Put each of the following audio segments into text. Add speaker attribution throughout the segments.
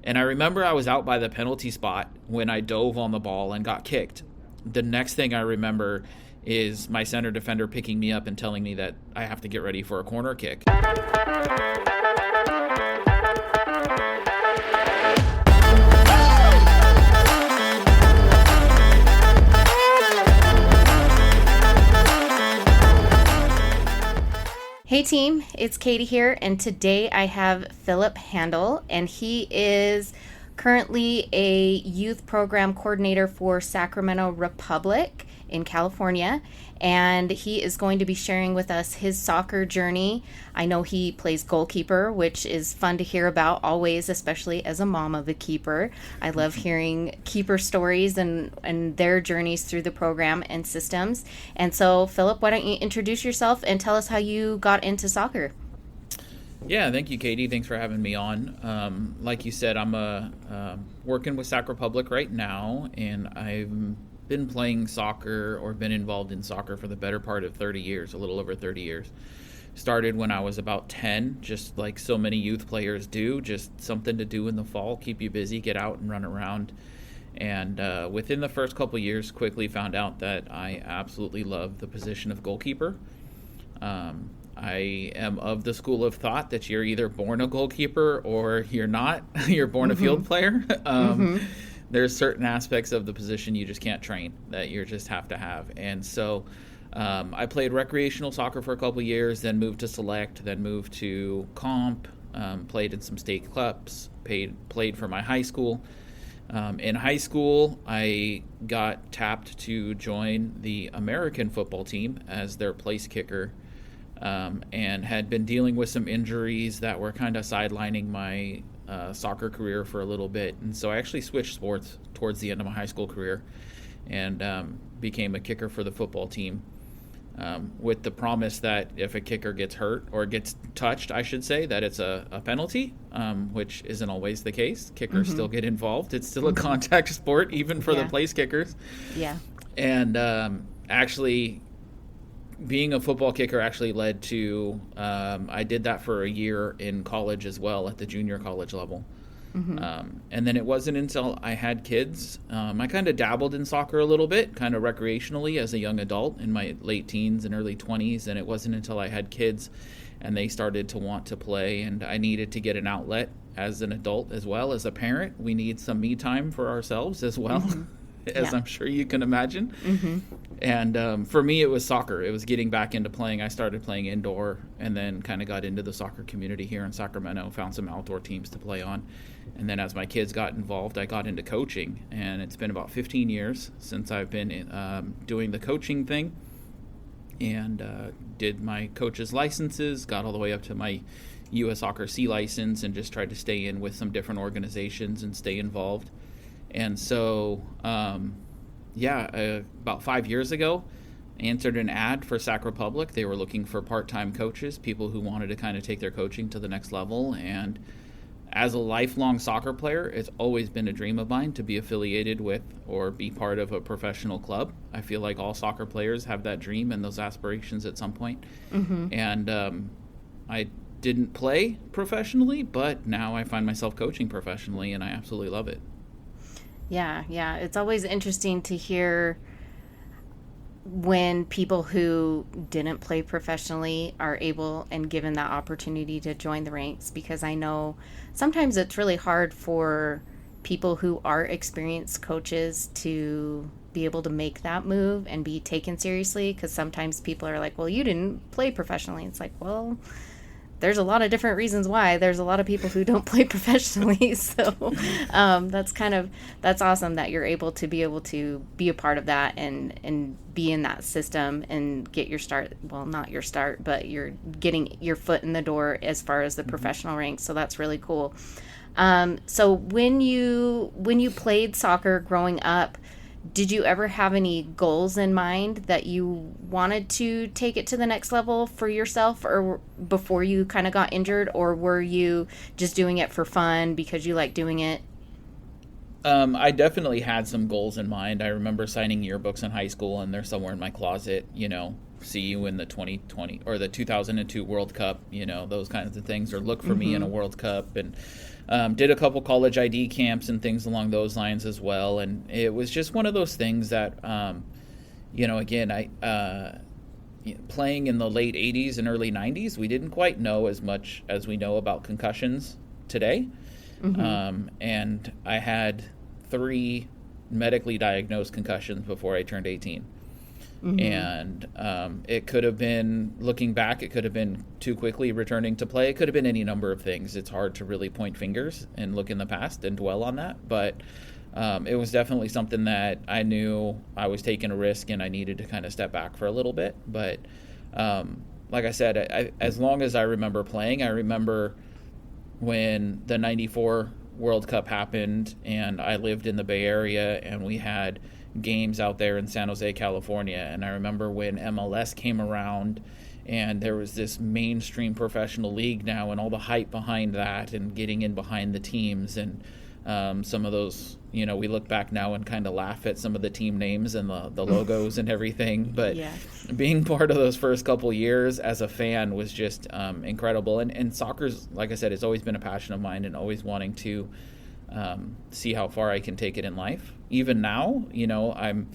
Speaker 1: And I remember I was out by the penalty spot when I dove on the ball and got kicked. The next thing I remember is my center defender picking me up and telling me that I have to get ready for a corner kick.
Speaker 2: Hey team, it's Katie here, and today I have Filip Handl, and he is currently a youth program coordinator for Sacramento Republic in California, and he is going to be sharing with us his soccer journey. I know he plays goalkeeper, which is fun to hear about always, especially as a mom of a keeper. I love hearing keeper stories and their journeys through the program and systems. And so, Filip, why don't you introduce yourself and tell us how you got into soccer?
Speaker 1: Yeah, thank you, Katie. Thanks for having me on. Like you said, I'm working with Sac Republic right now, and I've been playing soccer or been involved in soccer for the better part of 30 years, a little over 30 years. Started when I was about 10, just like so many youth players do, just something to do in the fall, keep you busy, get out and run around. And within the first couple years, quickly found out that I absolutely love the position of goalkeeper. I am of the school of thought that you're either born a goalkeeper or you're not. You're born a field player. There's certain aspects of the position you just can't train, that you just have to have. And so I played recreational soccer for a couple years, then moved to select, then moved to comp, played in some state clubs, played for my high school. In high school, I got tapped to join the American football team as their place kicker, and had been dealing with some injuries that were kind of sidelining my soccer career for a little bit. And so I actually switched sports towards the end of my high school career and became a kicker for the football team, with the promise that if a kicker gets hurt or gets touched, I should say, that it's a penalty, which isn't always the case. Kickers still get involved. It's still a contact sport, even for the place kickers. Yeah. And actually, being a football kicker actually led to, I did that for a year in college as well, at the junior college level. And then it wasn't until I had kids, I kind of dabbled in soccer a little bit, kind of recreationally as a young adult in my late teens and early 20s, and it wasn't until I had kids and they started to want to play, and I needed to get an outlet as an adult as well as a parent. We need some me time for ourselves as well. As I'm sure you can imagine. And for me, it was soccer. It was getting back into playing. I started playing indoor and then kind of got into the soccer community here in Sacramento, found some outdoor teams to play on. And then as my kids got involved, I got into coaching. And it's been about 15 years since I've been doing the coaching thing, and did my coach's licenses, got all the way up to my U.S. Soccer C license, and just tried to stay in with some different organizations and stay involved. And so, about 5 years ago, I answered an ad for Sac Republic. They were looking for part-time coaches, people who wanted to kind of take their coaching to the next level. And as a lifelong soccer player, it's always been a dream of mine to be affiliated with or be part of a professional club. I feel like all soccer players have that dream and those aspirations at some point. And I didn't play professionally, but now I find myself coaching professionally, and I absolutely love it.
Speaker 2: Yeah. It's always interesting to hear when people who didn't play professionally are able and given that opportunity to join the ranks, because I know sometimes it's really hard for people who are experienced coaches to be able to make that move and be taken seriously, because sometimes people are like, well, you didn't play professionally. It's like, well, there's a lot of different reasons why. There's a lot of people who don't play professionally. So that's awesome that you're able to be a part of that and be in that system and get your start. Well, not your start, but you're getting your foot in the door as far as the professional ranks. So that's really cool. So when you played soccer growing up, did you ever have any goals in mind that you wanted to take it to the next level for yourself, or before you kind of got injured, or were you just doing it for fun because you like doing it?
Speaker 1: I definitely had some goals in mind. I remember signing yearbooks in high school, and they're somewhere in my closet, see you in the 2020 or the 2002 World Cup, those kinds of things, or look for me in a World Cup. And did a couple college ID camps and things along those lines as well. And it was just one of those things that, again, playing in the late 80s and early 90s, we didn't quite know as much as we know about concussions today. And I had 3 medically diagnosed concussions before I turned 18. And it could have been, looking back, it could have been too quickly returning to play. It could have been any number of things. It's hard to really point fingers and look in the past and dwell on that. But it was definitely something that I knew I was taking a risk and I needed to kind of step back for a little bit. But like I said, as long as I remember playing, I remember when the 94 World Cup happened and I lived in the Bay Area and we had games out there in San Jose, California. And I remember when MLS came around and there was this mainstream professional league now and all the hype behind that and getting in behind the teams. And some of those, we look back now and kind of laugh at some of the team names and the logos and everything. But being part of those first couple years as a fan was just incredible. And soccer's, like I said, it's always been a passion of mine and always wanting to see how far I can take it in life. Even now, I'm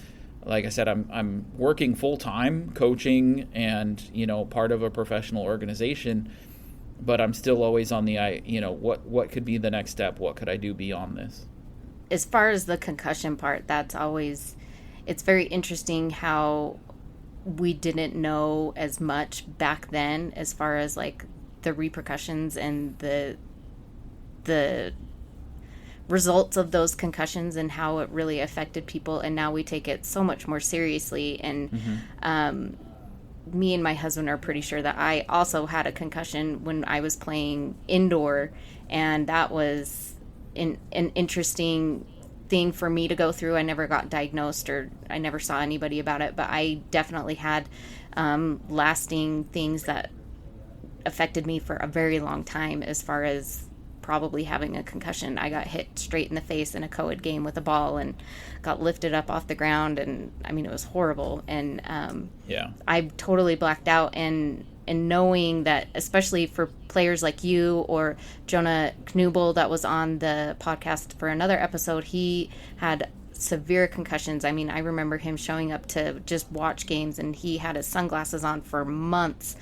Speaker 1: working full time, coaching, and part of a professional organization. But I'm still always on the what could be the next step? What could I do beyond this?
Speaker 2: As far as the concussion part, it's very interesting how we didn't know as much back then as far as like the repercussions and the results of those concussions and how it really affected people. And now we take it so much more seriously. And me and my husband are pretty sure that I also had a concussion when I was playing indoor. And that was an interesting thing for me to go through. I never got diagnosed or I never saw anybody about it, but I definitely had lasting things that affected me for a very long time as far as probably having a concussion. I got hit straight in the face in a co-ed game with a ball and got lifted up off the ground, and I mean, it was horrible. And I totally blacked out, and knowing that, especially for players like you or Jonah Knubel that was on the podcast for another episode, he had severe concussions. I mean, I remember him showing up to just watch games and he had his sunglasses on for months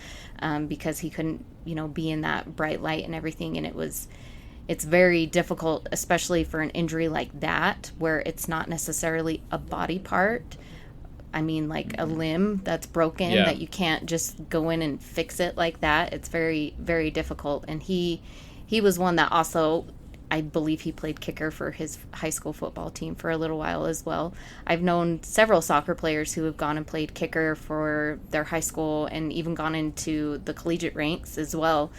Speaker 2: because he couldn't, be in that bright light and everything. And it's very difficult, especially for an injury like that, where it's not necessarily a body part. I mean, like a limb that's broken that you can't just go in and fix it like that. It's very, very difficult. And he was one that also, I believe he played kicker for his high school football team for a little while as well. I've known several soccer players who have gone and played kicker for their high school and even gone into the collegiate ranks as well,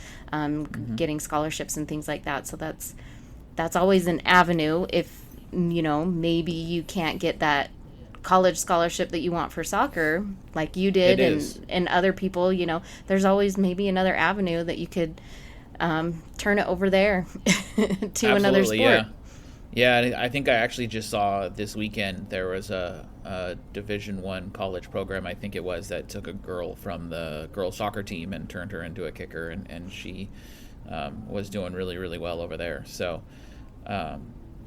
Speaker 2: getting scholarships and things like that. So that's always an avenue if, maybe you can't get that college scholarship that you want for soccer like you did and other people, there's always maybe another avenue that you could turn it over there to another sport.
Speaker 1: Yeah, I think I actually just saw this weekend there was a Division I college program, I think it was, that took a girl from the girls soccer team and turned her into a kicker, and she was doing really, really well over there. So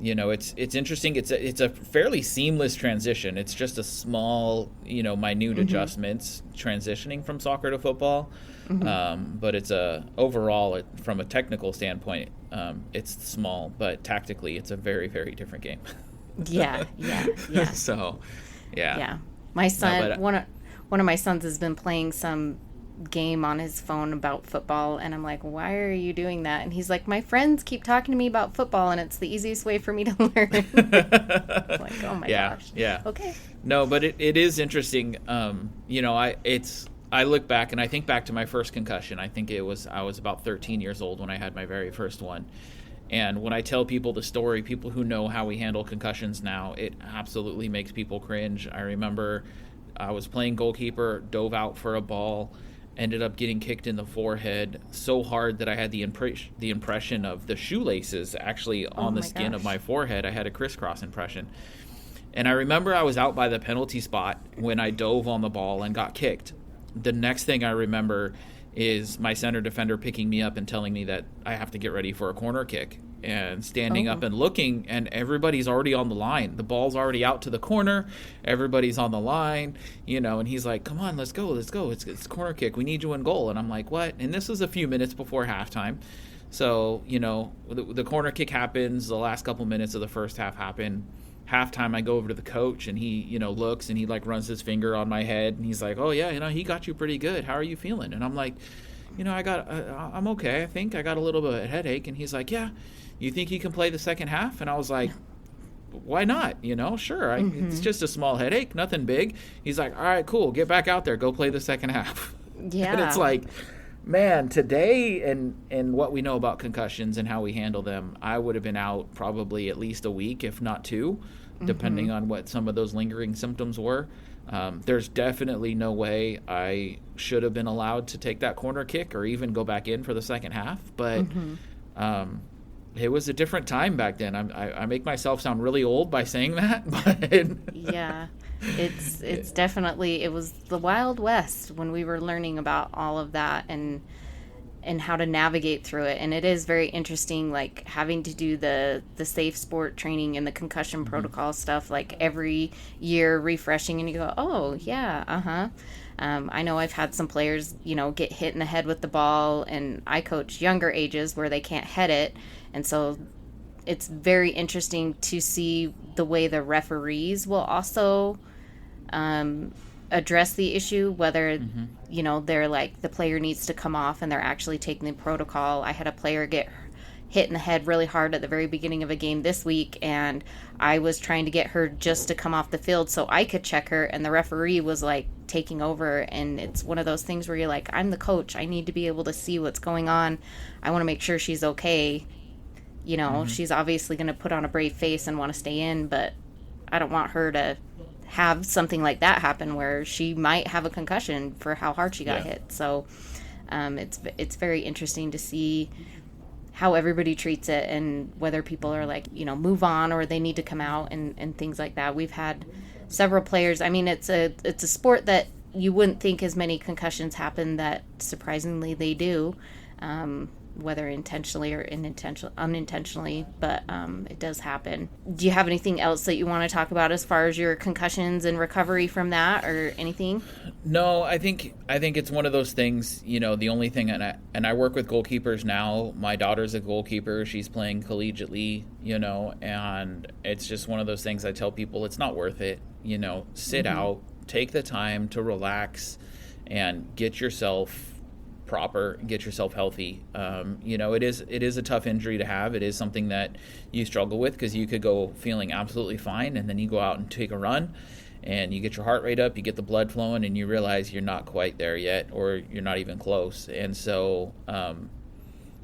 Speaker 1: it's interesting. It's a fairly seamless transition. It's just a small, minute adjustments transitioning from soccer to football. But it's overall, from a technical standpoint, it's small, but tactically it's a very, very different game.
Speaker 2: Yeah.
Speaker 1: So,
Speaker 2: yeah. My son, one of my sons has been playing some game on his phone about football, and I'm like, why are you doing that? And he's like, my friends keep talking to me about football and it's the easiest way for me to learn. I'm like, oh my gosh. Okay.
Speaker 1: No, but it is interesting. I look back and I think back to my first concussion. I think I was about 13 years old when I had my very first one. And when I tell people the story, people who know how we handle concussions now, it absolutely makes people cringe. I remember I was playing goalkeeper, dove out for a ball, ended up getting kicked in the forehead so hard that I had the impression of the shoelaces actually on the skin of my forehead. I had a crisscross impression. And I remember I was out by the penalty spot when I dove on the ball and got kicked. the next thing I remember is my center defender picking me up and telling me that I have to get ready for a corner kick, and standing up and looking, and everybody's already on the line. The ball's already out to the corner. Everybody's on the line, and he's like, come on, let's go. It's corner kick. We need you in goal. And I'm like, what? And this was a few minutes before halftime. So, the corner kick happens. The last couple minutes of the first half happen. Halftime, I go over to the coach, and he, looks, and he like runs his finger on my head, and he's like, oh yeah, he got you pretty good. How are you feeling? And I'm like, I'm okay. I think I got a little bit of a headache. And he's like, yeah, you think you can play the second half? And I was like, why not? Sure. It's just a small headache, nothing big. He's like, all right, cool. Get back out there. Go play the second half.
Speaker 2: Yeah.
Speaker 1: And it's like, man, today and what we know about concussions and how we handle them, I would have been out probably at least a week, if not two, depending on what some of those lingering symptoms were. There's definitely no way I should have been allowed to take that corner kick or even go back in for the second half. But it was a different time back then. I make myself sound really old by saying that. But
Speaker 2: yeah, it's definitely, it was the Wild West when we were learning about all of that and how to navigate through it. And it is very interesting, like having to do the safe sport training and the concussion protocol stuff, like every year refreshing, and you go, oh yeah, I know I've had some players, get hit in the head with the ball, and I coach younger ages where they can't head it. And so it's very interesting to see the way the referees will also address the issue, whether, they're like, the player needs to come off and they're actually taking the protocol. I had a player get hit in the head really hard at the very beginning of a game this week, and I was trying to get her just to come off the field so I could check her, and the referee was like taking over. And it's one of those things where you're like, I'm the coach, I need to be able to see what's going on. I want to make sure she's okay. She's obviously going to put on a brave face and want to stay in, but I don't want her to have something like that happen where she might have a concussion for how hard she got hit. So it's very interesting to see how everybody treats it, and whether people are like, move on, or they need to come out and things like that. We've had several players. I mean, it's a sport that you wouldn't think as many concussions happen, that surprisingly they do. Whether intentionally or unintentionally, but it does happen. Do you have anything else that you want to talk about as far as your concussions and recovery from that, or anything?
Speaker 1: No, I think it's one of those things, the only thing, and I work with goalkeepers now. My daughter's a goalkeeper. She's playing collegiately, and it's just one of those things I tell people, it's not worth it. Sit out, take the time to relax and get yourself proper, get yourself healthy. It is a tough injury to have. It is something that you struggle with, because you could go feeling absolutely fine, and then you go out and take a run and you get your heart rate up, you get the blood flowing, and you realize you're not quite there yet, or you're not even close. And so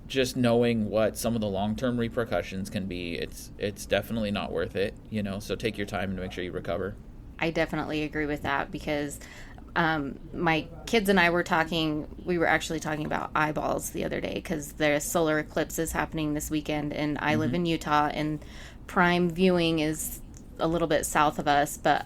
Speaker 1: just knowing what some of the long-term repercussions can be, it's definitely not worth it, so take your time and make sure you recover.
Speaker 2: I definitely agree with that, because my kids and I were actually talking about eyeballs the other day, because the solar eclipse is happening this weekend, and I live in Utah, and prime viewing is a little bit south of us. But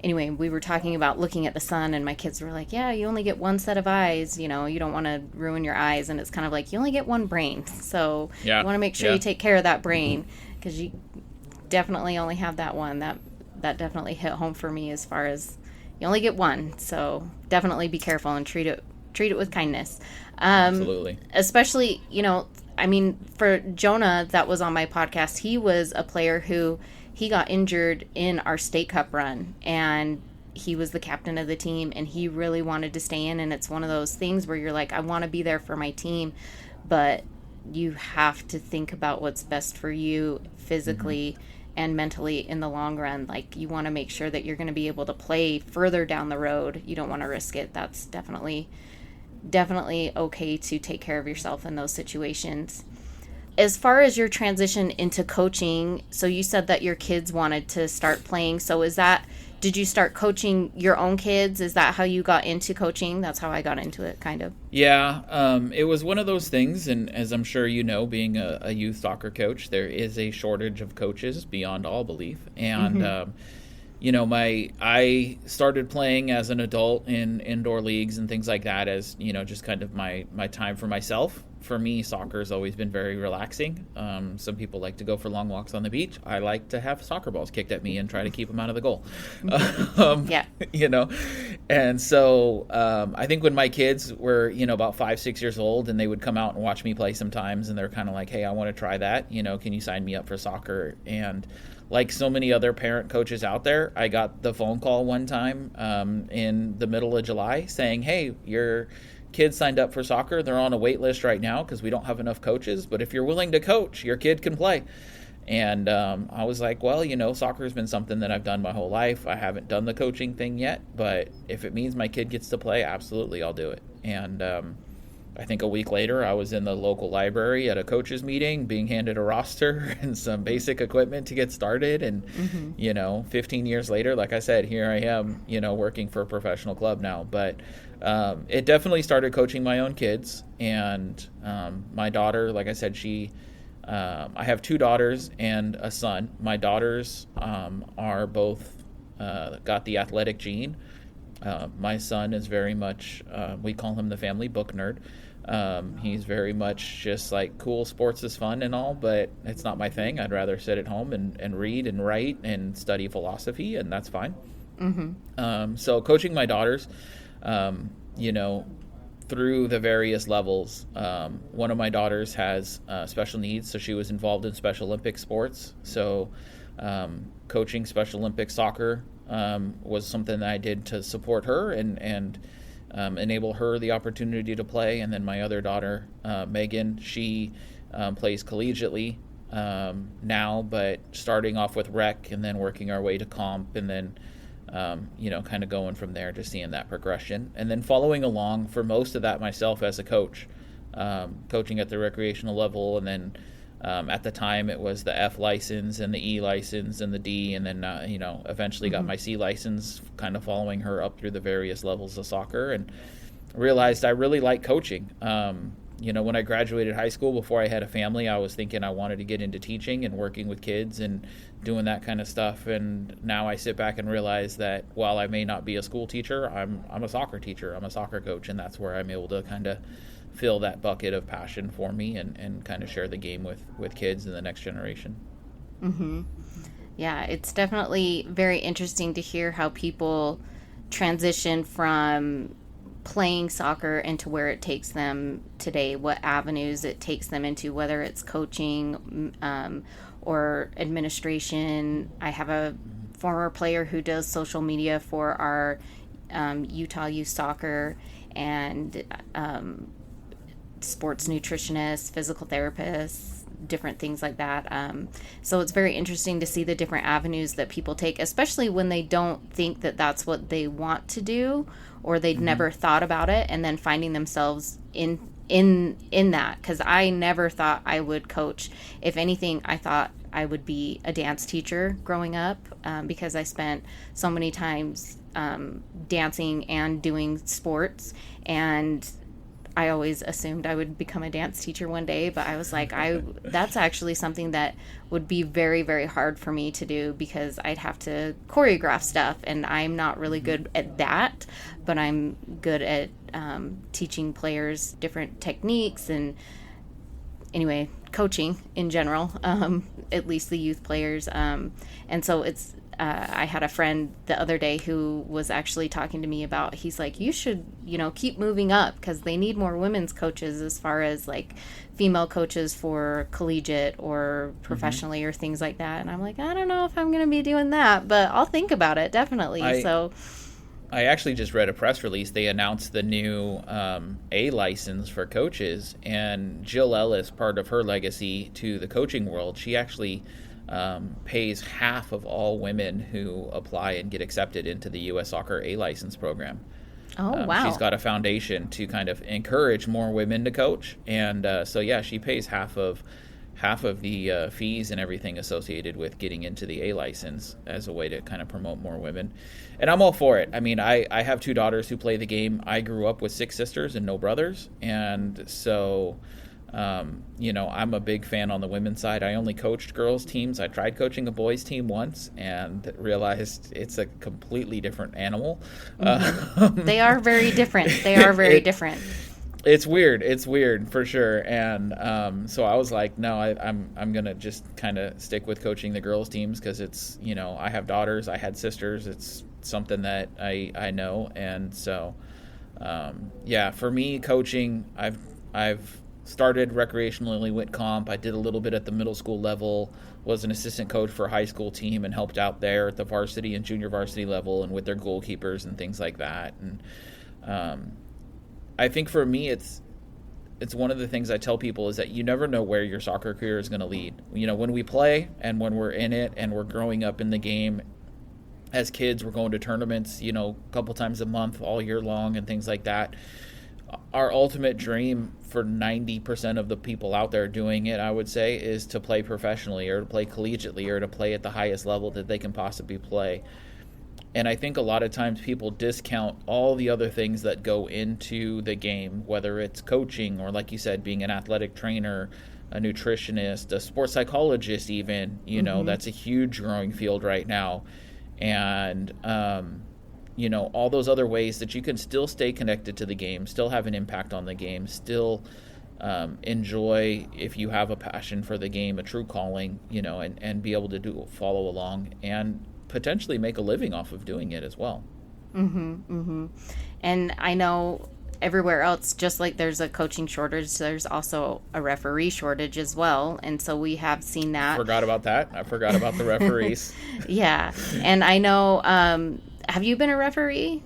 Speaker 2: anyway, we were talking about looking at the sun, and my kids were like, yeah, you only get one set of eyes, you don't want to ruin your eyes. And it's kind of like, you only get one brain. So you want to make sure you take care of that brain, because you definitely only have that one. That definitely hit home for me, as far as you only get one, so definitely be careful and treat it with kindness.
Speaker 1: Absolutely.
Speaker 2: Especially, for Jonah, that was on my podcast, he was a player who, he got injured in our state cup run, and he was the captain of the team, and he really wanted to stay in. And it's one of those things where you're like, I want to be there for my team, but you have to think about what's best for you physically and mentally in the long run. Like, you want to make sure that you're going to be able to play further down the road. You don't want to risk it. That's definitely okay to take care of yourself in those situations. As far as your transition into coaching, so you said that your kids wanted to start playing. So did you start coaching your own kids? Is that how you got into coaching? That's how I got into it, kind of.
Speaker 1: Yeah, it was one of those things, and as I'm sure you know, being a youth soccer coach, there is a shortage of coaches beyond all belief. And, I started playing as an adult in indoor leagues and things like that as, just kind of my time for myself. For me, soccer has always been very relaxing. Some people like to go for long walks on the beach. I like to have soccer balls kicked at me and try to keep them out of the goal.
Speaker 2: Yeah.
Speaker 1: And so I think when my kids were, about 5-6 years old, and they would come out and watch me play sometimes, and they're kind of like, hey, I want to try that. Can you sign me up for soccer? And like so many other parent coaches out there, I got the phone call one time in the middle of July saying, hey, your kids signed up for soccer. They're on a wait list right now because we don't have enough coaches. But if you're willing to coach, your kid can play. And I was like, well, soccer has been something that I've done my whole life. I haven't done the coaching thing yet. But if it means my kid gets to play, absolutely, I'll do it. And I think a week later, I was in the local library at a coaches meeting being handed a roster and some basic equipment to get started. And, 15 years later, like I said, here I am, working for a professional club now. But it definitely started coaching my own kids. And my daughter, like I said, I have 2 daughters and a son. My daughters are both got the athletic gene. My son is very much, we call him the family book nerd. He's very much just like, cool, sports is fun and all, but it's not my thing. I'd rather sit at home and read and write and study philosophy, and that's fine. So coaching my daughters, through the various levels, one of my daughters has special needs, so she was involved in Special Olympic sports. So coaching Special Olympic soccer was something that I did to support her and enable her the opportunity to play. And then my other daughter, Megan, she plays collegiately now, but starting off with rec and then working our way to comp, and then kind of going from there, just seeing that progression. And then following along for most of that myself as a coach, coaching at the recreational level, and then at the time it was the F license and the E license and the D, and then eventually got my C license, kind of following her up through the various levels of soccer, and realized I really like coaching. When I graduated high school, before I had a family, I was thinking I wanted to get into teaching and working with kids and doing that kind of stuff. And now I sit back and realize that while I may not be a school teacher, I'm a soccer teacher, I'm a soccer coach, and that's where I'm able to kind of fill that bucket of passion for me and kind of share the game with kids and the next generation.
Speaker 2: Yeah, it's definitely very interesting to hear how people transition from playing soccer into where it takes them today, what avenues it takes them into, whether it's coaching or administration. I have a former player who does social media for our Utah Youth Soccer, and sports nutritionists, physical therapists, different things like that. So it's very interesting to see the different avenues that people take, especially when they don't think that that's what they want to do, or they'd never thought about it, and then finding themselves in that. Because I never thought I would coach. If anything, I thought I would be a dance teacher growing up, because I spent so many times dancing and doing sports, and I always assumed I would become a dance teacher one day, but I was like, that's actually something that would be very, very hard for me to do, because I'd have to choreograph stuff, and I'm not really good at that, but I'm good at teaching players different techniques, and anyway, coaching in general, at least the youth players. And so it's, I had a friend the other day who was actually talking to me about, he's like, you should, keep moving up, because they need more women's coaches as far as like female coaches for collegiate or professionally or things like that. And I'm like, I don't know if I'm going to be doing that, but I'll think about it, definitely.
Speaker 1: I actually just read a press release. They announced the new A license for coaches, and Jill Ellis, part of her legacy to the coaching world, she actually pays half of all women who apply and get accepted into the U.S. Soccer A license program.
Speaker 2: Oh, wow.
Speaker 1: She's got a foundation to kind of encourage more women to coach, and she pays half of the fees and everything associated with getting into the A license as a way to kind of promote more women. And I'm all for it. I mean, I have 2 daughters who play the game. I grew up with 6 sisters and no brothers, and so I'm a big fan on the women's side. I only coached girls teams. I tried coaching a boys team once and realized it's a completely different animal.
Speaker 2: They are very different. They are very different.
Speaker 1: It's weird. It's weird for sure. And so I was like, no, I'm gonna just kind of stick with coaching the girls teams because it's, I have daughters, I had sisters. It's something that I know. And so for me, coaching, I've started recreationally, went comp. I did a little bit at the middle school level, was an assistant coach for a high school team and helped out there at the varsity and junior varsity level and with their goalkeepers and things like that. And I think for me, it's one of the things I tell people is that you never know where your soccer career is going to lead. When we play and when we're in it and we're growing up in the game, as kids, we're going to tournaments, a couple times a month all year long and things like that. Our ultimate dream for 90% of the people out there doing it, I would say, is to play professionally or to play collegiately or to play at the highest level that they can possibly play. And I think a lot of times people discount all the other things that go into the game, whether it's coaching or, like you said, being an athletic trainer, a nutritionist, a sports psychologist even, that's a huge growing field right now. And, all those other ways that you can still stay connected to the game, still have an impact on the game, still enjoy, if you have a passion for the game, a true calling, and be able to follow along and potentially make a living off of doing it as well.
Speaker 2: And I know everywhere else, just like there's a coaching shortage, there's also a referee shortage as well. And so we have seen that.
Speaker 1: I forgot about that. I forgot about the referees.
Speaker 2: Yeah. And I know, have you been a referee?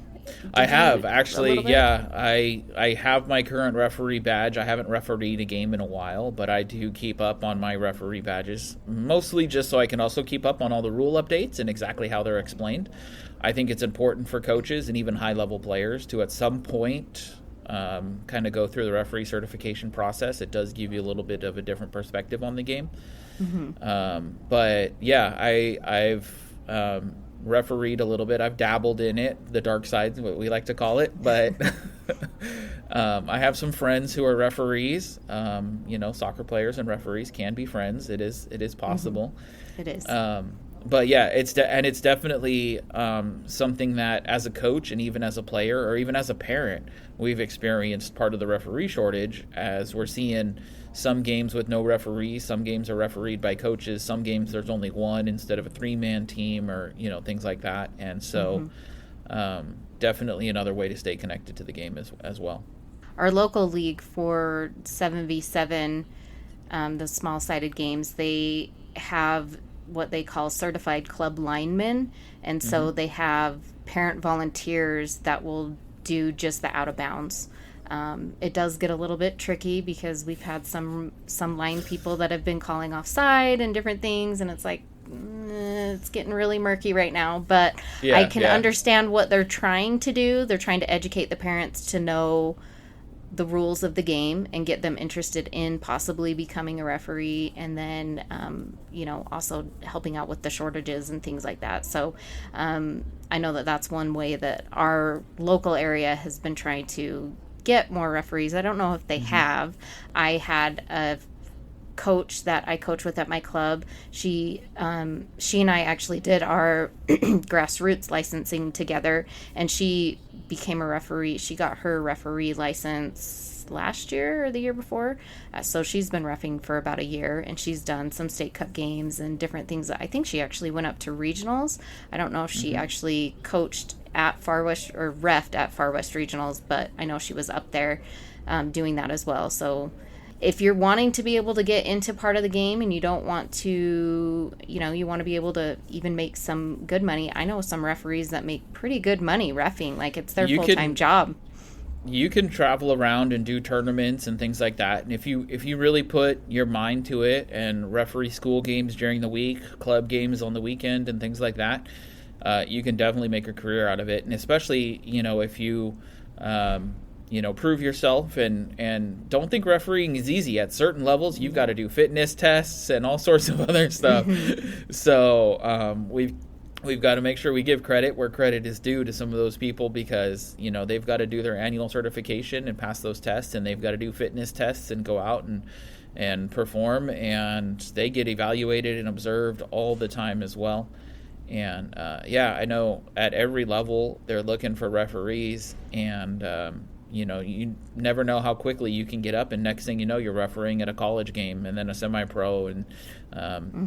Speaker 1: I have, actually. Yeah, I have my current referee badge. I haven't refereed a game in a while, but I do keep up on my referee badges, mostly just so I can also keep up on all the rule updates and exactly how they're explained. I think it's important for coaches and even high-level players to, at some point, kind of go through the referee certification process. It does give you a little bit of a different perspective on the game. But, yeah, I've refereed a little bit. I've dabbled in it, the dark side, what we like to call it, but I have some friends who are referees. Soccer players and referees can be friends. It is possible.
Speaker 2: It is.
Speaker 1: But yeah, it's definitely something that as a coach and even as a player or even as a parent, we've experienced part of the referee shortage, as we're seeing some games with no referee, some games are refereed by coaches, some games there's only one instead of a 3-man team, or things like that. And so definitely another way to stay connected to the game as well.
Speaker 2: Our local league for 7v7, the small-sided games, they have what they call certified club linemen, and so they have parent volunteers that will do just the out of bounds. It does get a little bit tricky because we've had some line people that have been calling offside and different things, and it's like it's getting really murky right now. But I can understand what they're trying to do. They're trying to educate the parents to know the rules of the game and get them interested in possibly becoming a referee, and then also helping out with the shortages and things like that. So I know that that's one way that our local area has been trying to get more referees. I don't know if they have. I had a coach that I coach with at my club. She and I actually did our grassroots licensing together, and she became a referee. She got her referee license last year or the year before. So she's been reffing for about a year, and she's done some state cup games and different things. I think she actually went up to regionals. I don't know if she actually coached at Far West or reffed at Far West regionals, but I know she was up there doing that as well. So if you're wanting to be able to get into part of the game and you don't want to, you want to be able to even make some good money. I know some referees that make pretty good money reffing, like it's their full-time job.
Speaker 1: You can travel around and do tournaments and things like that. And if you really put your mind to it and referee school games during the week, club games on the weekend and things like that, you can definitely make a career out of it. And especially, if you prove yourself and don't think refereeing is easy. At certain levels, you've got to do fitness tests and all sorts of other stuff. So we've got to make sure we give credit where credit is due to some of those people, because they've got to do their annual certification and pass those tests, and they've got to do fitness tests and go out and perform, and they get evaluated and observed all the time as well. And I know at every level they're looking for referees, and you never know how quickly you can get up, and next thing you know, you're refereeing at a college game and then a semi-pro, and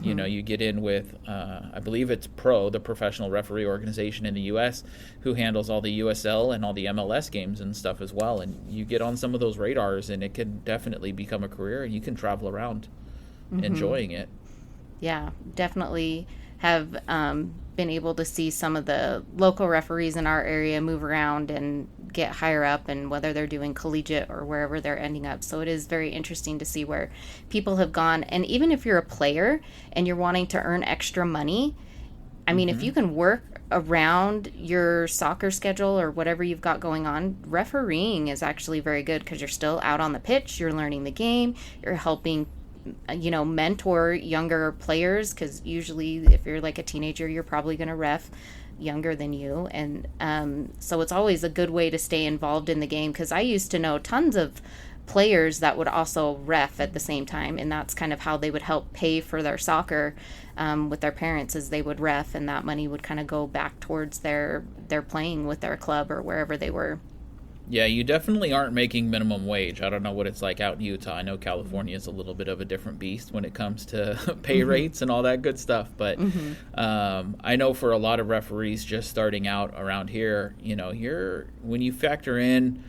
Speaker 1: you get in with I believe it's the professional referee organization in the U.S., who handles all the USL and all the MLS games and stuff as well, and you get on some of those radars, and it can definitely become a career, and you can travel around enjoying it.
Speaker 2: Yeah, definitely have been able to see some of the local referees in our area move around and get higher up, and whether they're doing collegiate or wherever they're ending up. So it is very interesting to see where people have gone. And even if you're a player and you're wanting to earn extra money, I mean, if you can work around your soccer schedule or whatever you've got going on, refereeing is actually very good, because you're still out on the pitch, you're learning the game, you're helping mentor younger players, because usually if you're like a teenager, you're probably going to ref younger than you. And so it's always a good way to stay involved in the game, because I used to know tons of players that would also ref at the same time, and that's kind of how they would help pay for their soccer with their parents, as they would ref, and that money would kind of go back towards their playing with their club or wherever they were.
Speaker 1: Yeah, you definitely aren't making minimum wage. I don't know what it's like out in Utah. I know California is a little bit of a different beast when it comes to pay rates and all that good stuff. But I know for a lot of referees just starting out around here, when you factor in,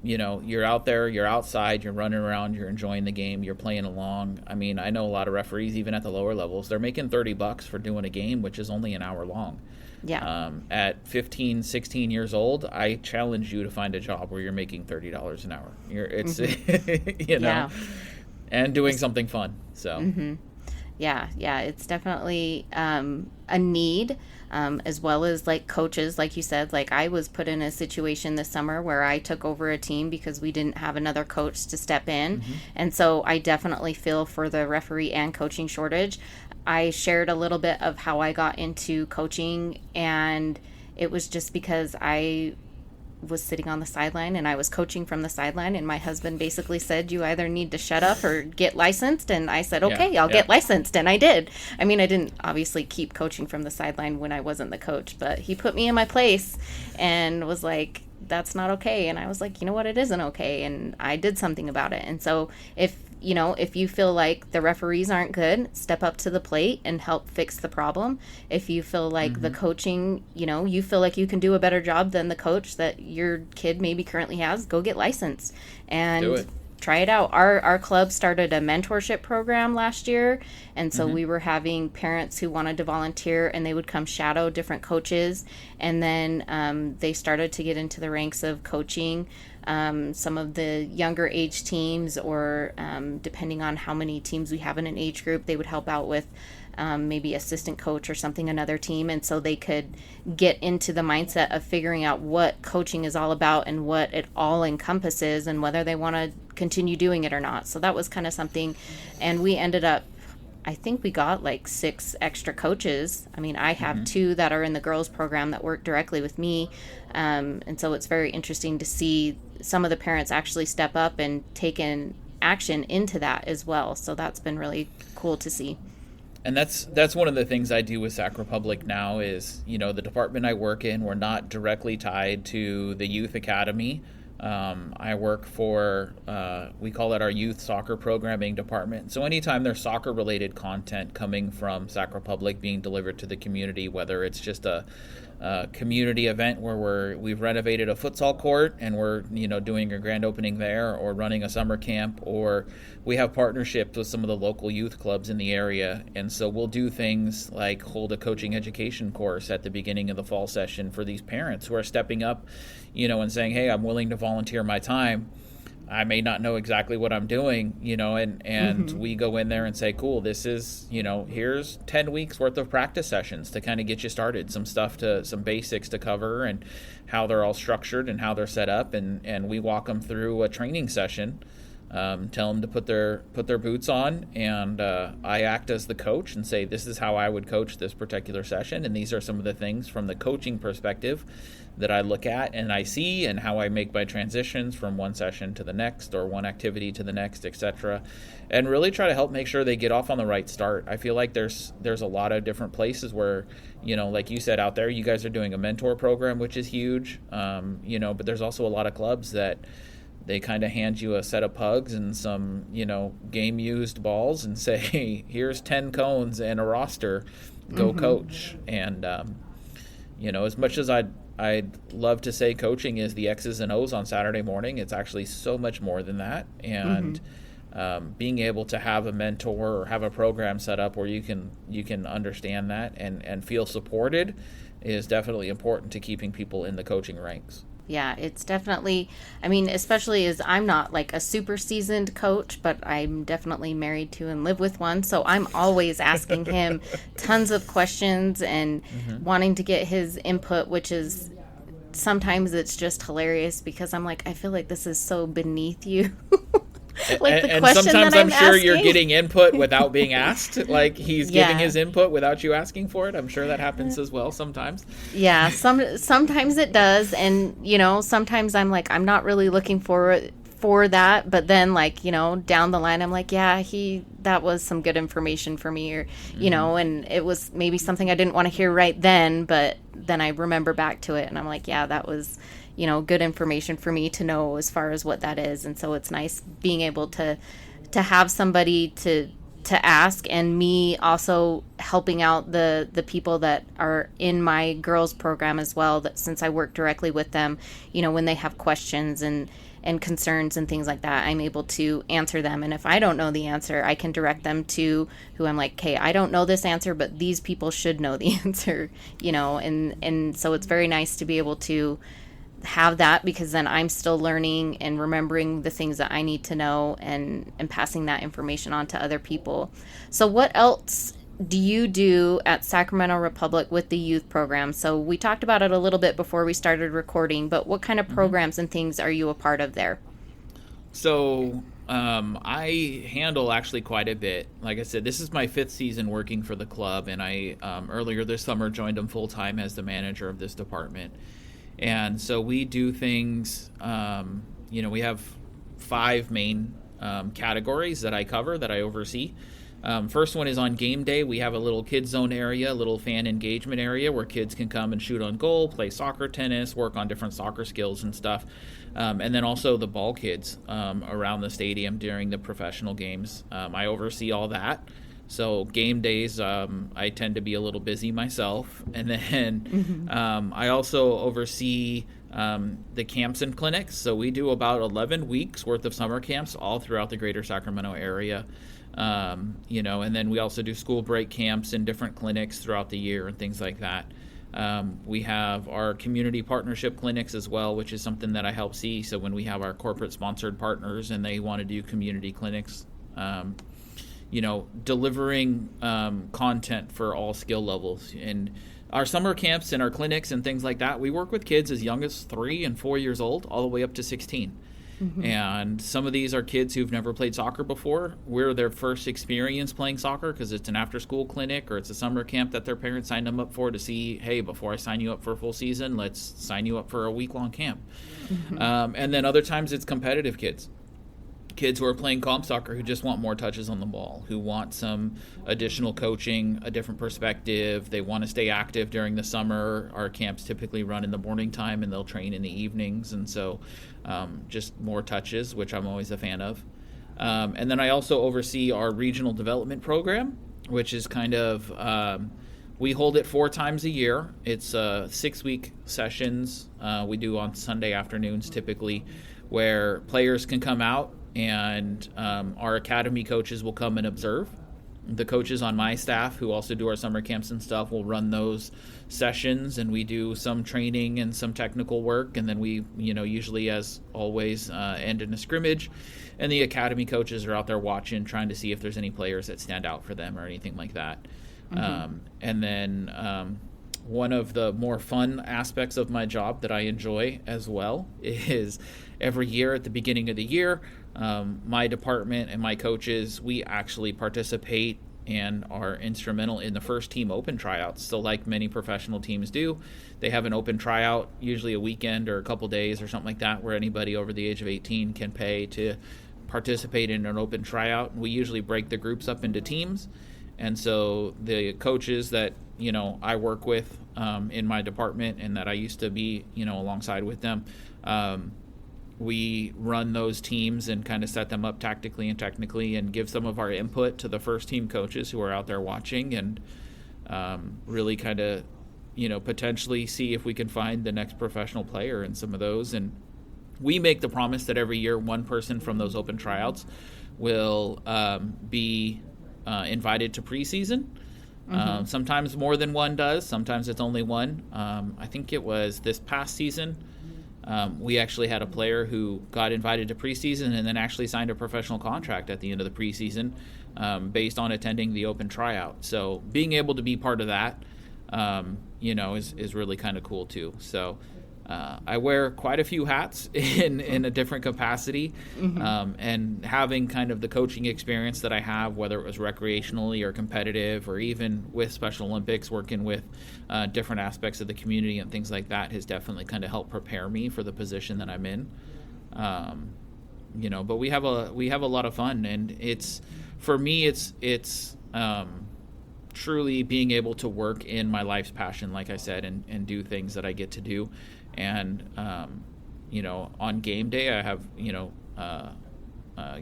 Speaker 1: you're out there, you're outside, you're running around, you're enjoying the game, you're playing along. I mean, I know a lot of referees, even at the lower levels, they're making $30 for doing a game, which is only an hour long.
Speaker 2: Yeah.
Speaker 1: At 15, 16 years old, I challenge you to find a job where you're making $30 an hour. And doing something fun. So.
Speaker 2: Yeah, it's definitely a need, as well as like coaches, like you said. Like, I was put in a situation this summer where I took over a team because we didn't have another coach to step in. And so I definitely feel for the referee and coaching shortage. I shared a little bit of how I got into coaching, and it was just because I was sitting on the sideline and I was coaching from the sideline, and my husband basically said, you either need to shut up or get licensed. And I said, okay, I'll get licensed. And I did. I mean, I didn't obviously keep coaching from the sideline when I wasn't the coach, but he put me in my place and was like, that's not okay. And I was like, you know what, it isn't okay. And I did something about it. And so if you feel like the referees aren't good, step up to the plate and help fix the problem. If you feel like the coaching, you feel like you can do a better job than the coach that your kid maybe currently has, go get licensed and try it out. Our club started a mentorship program last year, and so we were having parents who wanted to volunteer, and they would come shadow different coaches, and then they started to get into the ranks of coaching some of the younger age teams, or depending on how many teams we have in an age group, they would help out with maybe assistant coach or something, another team. And so they could get into the mindset of figuring out what coaching is all about and what it all encompasses, and whether they want to continue doing it or not. So that was kind of something. And we ended up, I think we got like 6 extra coaches. I mean, I have 2 that are in the girls program that work directly with me. And so it's very interesting to see some of the parents actually step up and take an action into that as well. So that's been really cool to see.
Speaker 1: And that's one of the things I do with Sac Republic now is, the department I work in, we're not directly tied to the youth academy. I work for, we call it our youth soccer programming department. So anytime there's soccer related content coming from Sac Republic being delivered to the community, whether it's just a community event where we've renovated a futsal court and we're doing a grand opening there, or running a summer camp, or we have partnerships with some of the local youth clubs in the area, and so we'll do things like hold a coaching education course at the beginning of the fall session for these parents who are stepping up and saying, hey, I'm willing to volunteer my time. I may not know exactly what I'm doing, and we go in there and say, cool, this is, here's 10 weeks worth of practice sessions to kind of get you started, some basics to cover, and how they're all structured and how they're set up. And we walk them through a training session tell them to put their boots on, and I act as the coach and say, this is how I would coach this particular session, and these are some of the things from the coaching perspective that I look at and I see, and how I make my transitions from one session to the next or one activity to the next, etc., and really try to help make sure they get off on the right start. I feel like there's a lot of different places where, like you said out there, you guys are doing a mentor program, which is huge, but there's also a lot of clubs that they kind of hand you a set of pugs and some, game used balls and say, hey, here's 10 cones and a roster, go coach. And, as much as I'd love to say coaching is the X's and O's on Saturday morning, it's actually so much more than that. And being able to have a mentor or have a program set up where you can understand that and feel supported is definitely important to keeping people in the coaching ranks.
Speaker 2: Yeah, it's definitely, especially as I'm not like a super seasoned coach, but I'm definitely married to and live with one. So I'm always asking him tons of questions and wanting to get his input, which is sometimes it's just hilarious because I'm like, I feel like this is so beneath you. Like the question
Speaker 1: sometimes
Speaker 2: that
Speaker 1: I'm sure
Speaker 2: asking.
Speaker 1: You're getting input without being asked. Like he's giving his input without you asking for it. I'm sure that happens as well sometimes.
Speaker 2: Yeah, sometimes it does, and sometimes I'm like, I'm not really looking for that, but then like down the line I'm like, yeah, that was some good information for me, or and it was maybe something I didn't want to hear right then, but then I remember back to it and I'm like, yeah, that was good information for me to know as far as what that is. And so it's nice being able to have somebody to ask, and me also helping out the people that are in my girls program as well, that since I work directly with them, when they have questions and concerns and things like that, I'm able to answer them. And if I don't know the answer, I can direct them to who I'm like, okay, I don't know this answer, but these people should know the answer, and so it's very nice to be able to have that, because then I'm still learning and remembering the things that I need to know and passing that information on to other people. So what else do you do at Sacramento Republic with the youth program? So we talked about it a little bit before we started recording, but what kind of programs and things are you a part of there?
Speaker 1: So I handle actually quite a bit. Like I said, this is my 5th season working for the club, and I earlier this summer joined them full-time as the manager of this department. And so we do things, we have 5 main categories that I cover, that I oversee. First one is on game day. We have a little kids zone area, a little fan engagement area where kids can come and shoot on goal, play soccer, tennis, work on different soccer skills and stuff. And then also the ball kids around the stadium during the professional games. I oversee all that. So game days, I tend to be a little busy myself. And then I also oversee the camps and clinics. So we do about 11 weeks worth of summer camps all throughout the greater Sacramento area. And then we also do school break camps and different clinics throughout the year and things like that. We have our community partnership clinics as well, which is something that I help see. So when we have our corporate sponsored partners and they want to do community clinics, delivering content for all skill levels. And our summer camps and our clinics and things like that, we work with kids as young as 3 and 4 years old all the way up to 16. And some of these are kids who've never played soccer before. We're their first experience playing soccer because it's an after-school clinic or it's a summer camp that their parents signed them up for to see, hey, before I sign you up for a full season, let's sign you up for a week-long camp. And then other times it's competitive kids who are playing comp soccer who just want more touches on the ball, who want some additional coaching, a different perspective. They want to stay active during the summer. Our camps typically run in the morning time and they'll train in the evenings. And so just more touches, which I'm always a fan of. And then I also oversee our regional development program, which is kind of, we hold it 4 times a year. It's 6-week sessions we do on Sunday afternoons typically, where players can come out and our academy coaches will come and observe. The coaches on my staff who also do our summer camps and stuff will run those sessions, and we do some training and some technical work, and then we, usually as always, end in a scrimmage, and the academy coaches are out there watching, trying to see if there's any players that stand out for them or anything like that. And then one of the more fun aspects of my job that I enjoy as well is every year at the beginning of the year, My department and my coaches, we actually participate and are instrumental in the first team open tryouts. So like many professional teams do, they have an open tryout, usually a weekend or a couple days or something like that, where anybody over the age of 18 can pay to participate in an open tryout. We usually break the groups up into teams. And so the coaches that, I work with in my department and that I used to be, alongside with them, we run those teams and kind of set them up tactically and technically and give some of our input to the first team coaches who are out there watching, and really kind of, potentially see if we can find the next professional player in some of those. And we make the promise that every year one person from those open tryouts will be invited to preseason. Sometimes more than one does. Sometimes it's only one. I think it was this past season. We actually had a player who got invited to preseason and then actually signed a professional contract at the end of the preseason based on attending the open tryout. So being able to be part of that, is really kind of cool too. So I wear quite a few hats in a different capacity, and having kind of the coaching experience that I have, whether it was recreationally or competitive or even with Special Olympics, working with different aspects of the community and things like that, has definitely kind of helped prepare me for the position that I'm in. But we have a lot of fun, and for me it's truly being able to work in my life's passion, like I said, and do things that I get to do. And, on game day, I have,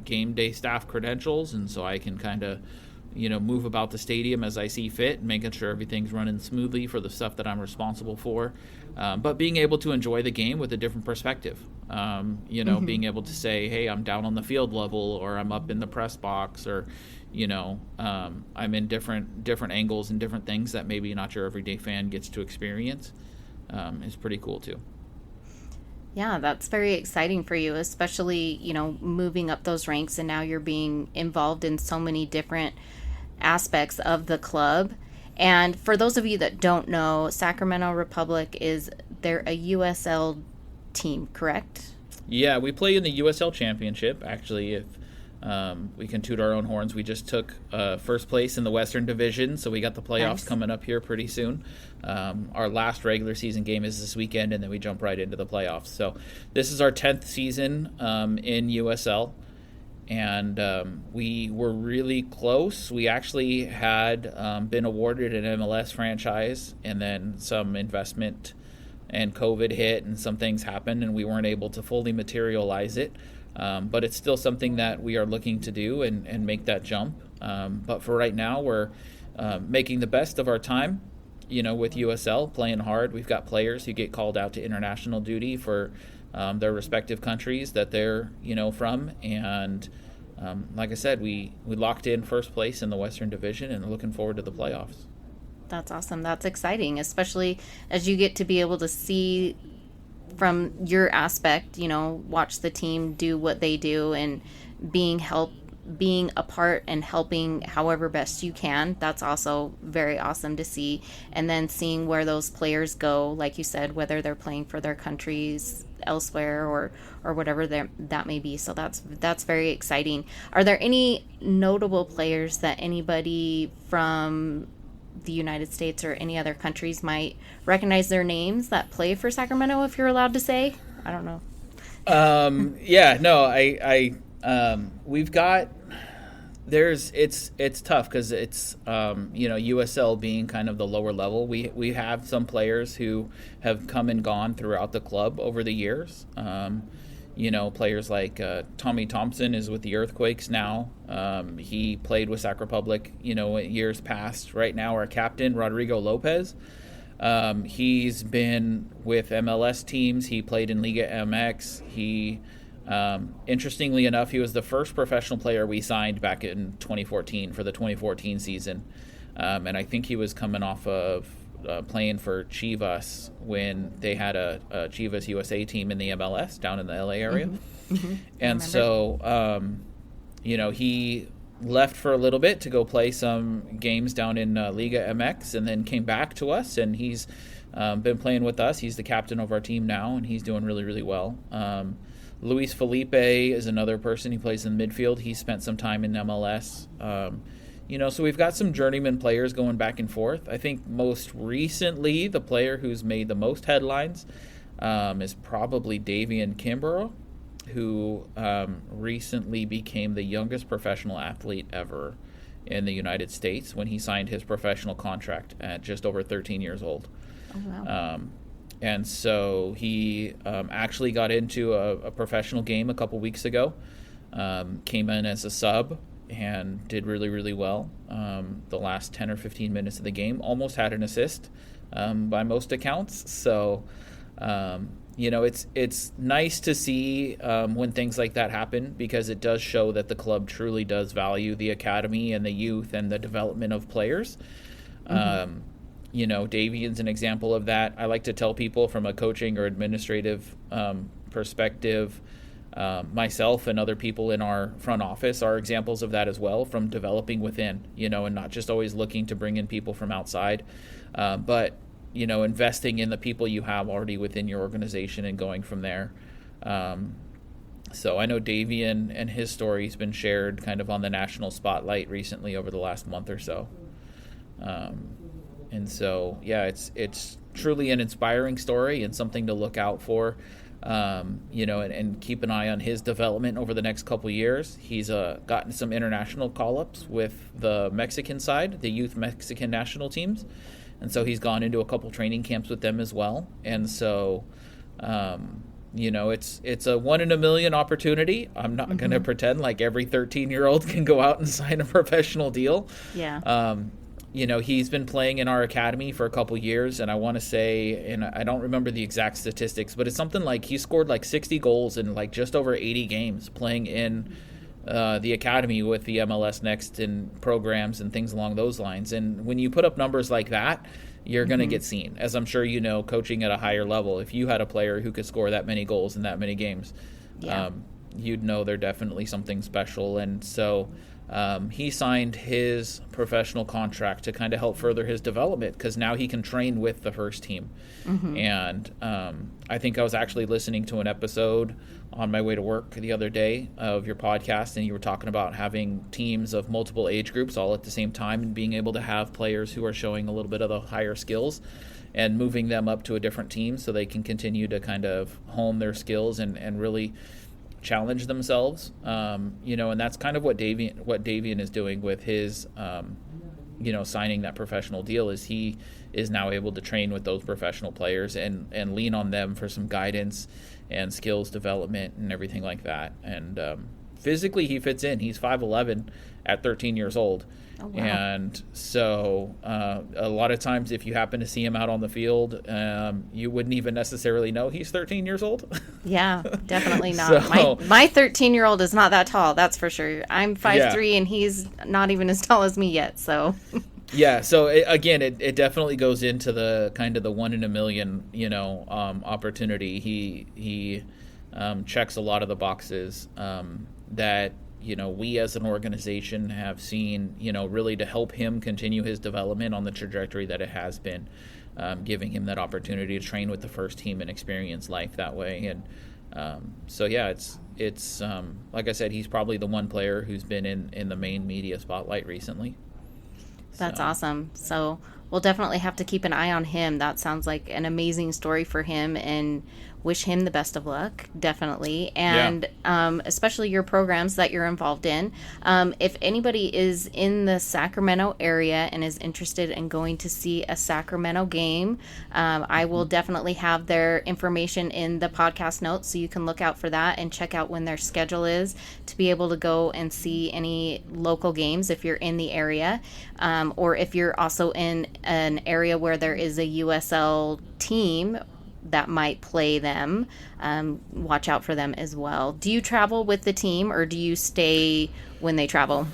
Speaker 1: game day staff credentials. And so I can kind of, move about the stadium as I see fit, making sure everything's running smoothly for the stuff that I'm responsible for. But being able to enjoy the game with a different perspective, being able to say, hey, I'm down on the field level, or I'm up in the press box, or, I'm in different angles and different things that maybe not your everyday fan gets to experience. Is pretty cool too.
Speaker 2: Yeah, that's very exciting for you, especially, moving up those ranks, and now you're being involved in so many different aspects of the club. And for those of you that don't know, Sacramento Republic they're a USL team, correct?
Speaker 1: Yeah, we play in the USL Championship. Actually, if we can toot our own horns, we just took first place in the Western Division, so we got the playoffs coming up here pretty soon. Our last regular season game is this weekend, and then we jump right into the playoffs. So this is our 10th season in USL, and we were really close. We actually had been awarded an MLS franchise, and then some investment and COVID hit, and some things happened, and we weren't able to fully materialize it. But it's still something that we are looking to do and make that jump. But for right now, we're making the best of our time, with USL, playing hard. We've got players who get called out to international duty for their respective countries that they're, from. And like I said, we locked in first place in the Western Division and are looking forward to the playoffs.
Speaker 2: That's awesome. That's exciting, especially as you get to be able to see from your aspect, watch the team do what they do, and being a part and helping however best you can. That's also very awesome to see. And then seeing where those players go, like you said, whether they're playing for their countries elsewhere or whatever that may be. So that's very exciting. Are there any notable players that anybody from the United States or any other countries might recognize their names that play for Sacramento, if you're allowed to say? I don't know.
Speaker 1: We've got, it's tough because it's, USL being kind of the lower level. We have some players who have come and gone throughout the club over the years. Players like Tommy Thompson is with the Earthquakes now. He played with Sac Republic, years past. Right now, our captain, Rodrigo Lopez, he's been with MLS teams. He played in Liga MX. He, interestingly enough, he was the first professional player we signed back in 2014 for the 2014 season. And I think he was coming off of playing for Chivas when they had a Chivas USA team in the MLS down in the LA area. And so, he left for a little bit to go play some games down in Liga MX, and then came back to us, and he's been playing with us. He's the captain of our team now, and he's doing really, really well. Luis Felipe is another person. He plays in midfield. He spent some time in MLS. So we've got some journeyman players going back and forth. I think most recently the player who's made the most headlines is probably Davian Kimbrough, who recently became the youngest professional athlete ever in the United States when he signed his professional contract at just over 13 years old.
Speaker 2: Oh, wow.
Speaker 1: And so he actually got into a professional game a couple weeks ago, came in as a sub, and did really, really well. The last 10 or 15 minutes of the game, almost had an assist by most accounts. So, it's nice to see when things like that happen, because it does show that the club truly does value the academy and the youth and the development of players. Mm-hmm. Davian's an example of that. I like to tell people from a coaching or administrative perspective, myself and other people in our front office are examples of that as well, from developing within, and not just always looking to bring in people from outside, but, investing in the people you have already within your organization and going from there. So I know Davian and his story has been shared kind of on the national spotlight recently over the last month or so. And so, yeah, it's truly an inspiring story and something to look out for. And keep an eye on his development over the next couple of years. He's gotten some international call-ups with the Mexican side, the youth Mexican national teams. And so he's gone into a couple training camps with them as well. And so, it's a 1 in a million opportunity. I'm not going to pretend like every 13-year-old can go out and sign a professional deal.
Speaker 2: Yeah.
Speaker 1: He's been playing in our academy for a couple years, and I want to say, and I don't remember the exact statistics, but it's something like he scored like 60 goals in like just over 80 games playing in the academy with the MLS Next and programs and things along those lines. And when you put up numbers like that, you're going to get seen. As I'm sure coaching at a higher level, if you had a player who could score that many goals in that many games, you'd know they're definitely something special. And so he signed his professional contract to kind of help further his development, because now he can train with the first team. And I think I was actually listening to an episode on my way to work the other day of your podcast, and you were talking about having teams of multiple age groups all at the same time and being able to have players who are showing a little bit of the higher skills and moving them up to a different team so they can continue to kind of hone their skills and really challenge themselves, and that's kind of what Davian is doing with his, signing that professional deal. Is he is now able to train with those professional players and lean on them for some guidance and skills development and everything like that. And physically, he fits in. He's 5'11" at 13 years old.
Speaker 2: Oh, wow.
Speaker 1: And so a lot of times if you happen to see him out on the field, you wouldn't even necessarily know he's 13 years old.
Speaker 2: Yeah, definitely not. So, my 13-year-old is not that tall, that's for sure. I'm 5'3", and he's not even as tall as me yet. So
Speaker 1: yeah, so it definitely goes into the kind of the 1 in a million, opportunity. He checks a lot of the boxes that we as an organization have seen, really to help him continue his development on the trajectory that it has been, giving him that opportunity to train with the first team and experience life that way. And it's like I said, he's probably the one player who's been in the main media spotlight recently.
Speaker 2: That's awesome. So we'll definitely have to keep an eye on him. That sounds like an amazing story for him, and wish him the best of luck, definitely. And especially your programs that you're involved in. If anybody is in the Sacramento area and is interested in going to see a Sacramento game, I will definitely have their information in the podcast notes, so you can look out for that and check out when their schedule is to be able to go and see any local games if you're in the area, or if you're also in an area where there is a USL team that might play them, watch out for them as well. Do you travel with the team, or do you stay when they travel?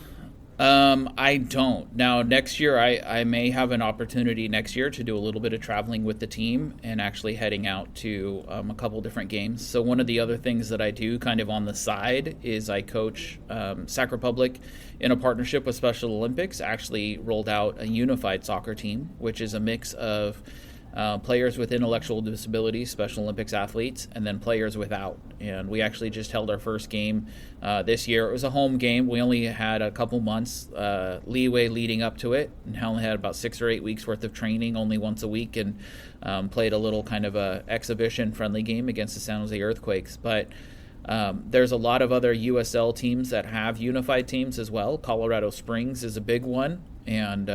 Speaker 1: I don't. Now, next year, I may have an opportunity next year to do a little bit of traveling with the team and actually heading out to a couple different games. So one of the other things that I do kind of on the side is I coach Sac Republic in a partnership with Special Olympics, actually rolled out a unified soccer team, which is a mix of players with intellectual disabilities, Special Olympics athletes, and then players without. And we actually just held our first game this year. It was a home game. We only had a couple months leeway leading up to it, and only had about 6 or 8 weeks worth of training, only once a week, and played a little kind of a exhibition friendly game against the San Jose Earthquakes. But there's a lot of other USL teams that have unified teams as well. Colorado Springs is a big one, and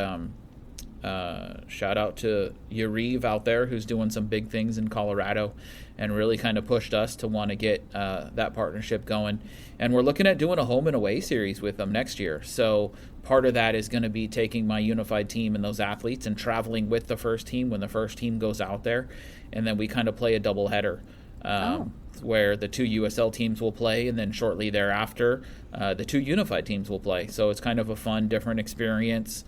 Speaker 1: shout out to Yariv out there, who's doing some big things in Colorado and really kind of pushed us to want to get that partnership going. And we're looking at doing a home and away series with them next year. So part of that is going to be taking my unified team and those athletes and traveling with the first team when the first team goes out there. And then we kind of play a doubleheader where the 2 USL teams will play, and then shortly thereafter, the 2 unified teams will play. So it's kind of a fun, different experience.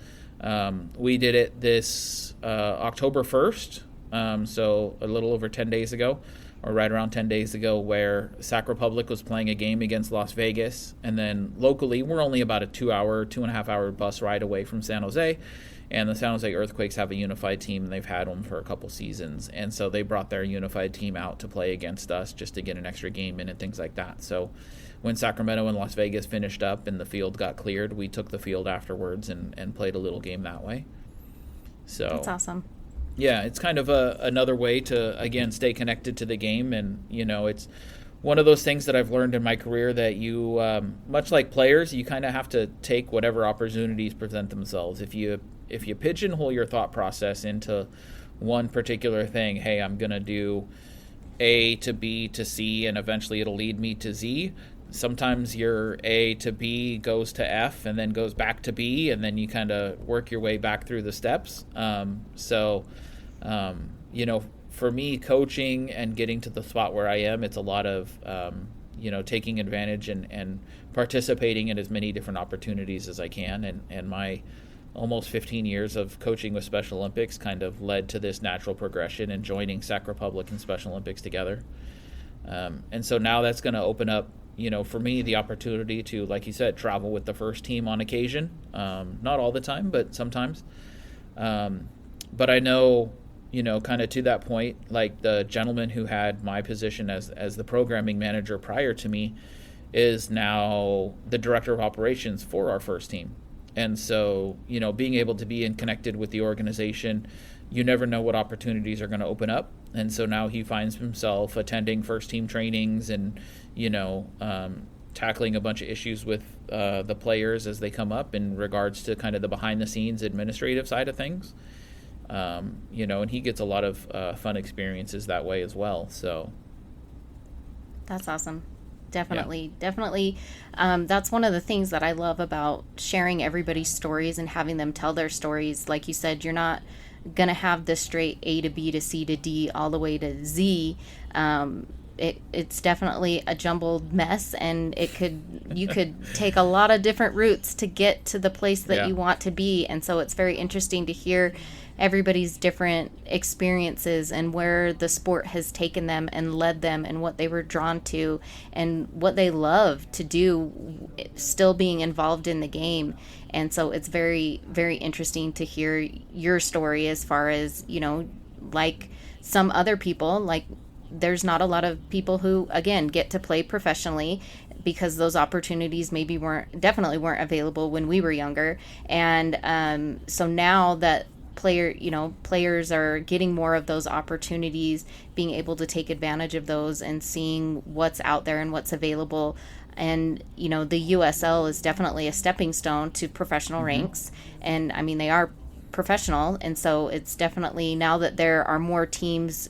Speaker 1: We did it this October 1st, so a little over 10 days ago, or right around 10 days ago, where Sac Republic was playing a game against Las Vegas. And then locally, we're only about a 2.5-hour bus ride away from San Jose. And the San Jose Earthquakes have a unified team, and they've had them for a couple seasons. And so they brought their unified team out to play against us just to get an extra game in and things like that. So when Sacramento and Las Vegas finished up and the field got cleared, we took the field afterwards and played a little game that way. So
Speaker 2: that's awesome.
Speaker 1: Yeah, it's kind of another way to, again, stay connected to the game. And, it's one of those things that I've learned in my career that you, much like players, you kind of have to take whatever opportunities present themselves. If you pigeonhole your thought process into one particular thing, hey, I'm going to do A to B to C, and eventually it'll lead me to Z. Sometimes your A to B goes to F and then goes back to B, and then you kind of work your way back through the steps. For me, coaching and getting to the spot where I am, it's a lot of, taking advantage and participating in as many different opportunities as I can. And my almost 15 years of coaching with Special Olympics kind of led to this natural progression and joining Sac Republic and Special Olympics together. And so now that's going to open up, for me, the opportunity to, like you said, travel with the first team on occasion. Not all the time, but sometimes. But I know, kind of to that point, like the gentleman who had my position as the programming manager prior to me is now the director of operations for our first team. And so, being able to be connected with the organization, you never know what opportunities are going to open up. And so now he finds himself attending first team trainings and, tackling a bunch of issues with the players as they come up in regards to kind of the behind the scenes administrative side of things. And he gets a lot of fun experiences that way as well. So
Speaker 2: that's awesome. Definitely. That's one of the things that I love about sharing everybody's stories and having them tell their stories. Like you said, you're not going to have the straight A to B to C to D all the way to Z. It's definitely a jumbled mess, and you could take a lot of different routes to get to the place that you want to be. And so it's very interesting to hear everybody's different experiences and where the sport has taken them and led them and what they were drawn to and what they love to do, still being involved in the game. And so it's very, very interesting to hear your story as far as, like some other people, like there's not a lot of people who, again, get to play professionally because those opportunities definitely weren't available when we were younger. And so now that players are getting more of those opportunities, being able to take advantage of those and seeing what's out there and what's available. And, the USL is definitely a stepping stone to professional ranks. And I mean, they are professional. And so it's definitely, now that there are more teams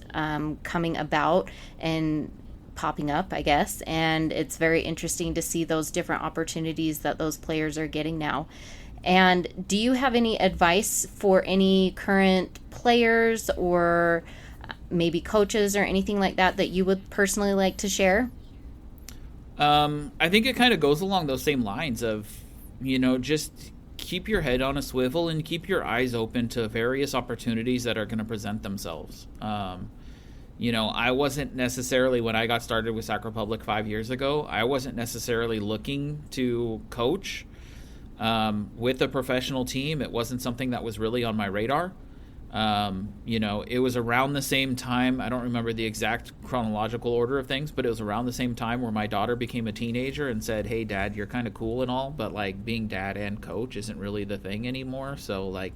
Speaker 2: coming about and popping up, I guess. And it's very interesting to see those different opportunities that those players are getting now. And do you have any advice for any current players or maybe coaches or anything like that you would personally like to share?
Speaker 1: I think it kind of goes along those same lines of, just keep your head on a swivel and keep your eyes open to various opportunities that are going to present themselves. I wasn't necessarily, when I got started with Sac Republic 5 years ago, I wasn't necessarily looking to coach with a professional team. It wasn't something that was really on my radar. It was around the same time. I don't remember the exact chronological order of things, but it was around the same time where my daughter became a teenager and said, "Hey, Dad, you're kind of cool and all, but like being dad and coach isn't really the thing anymore. So like,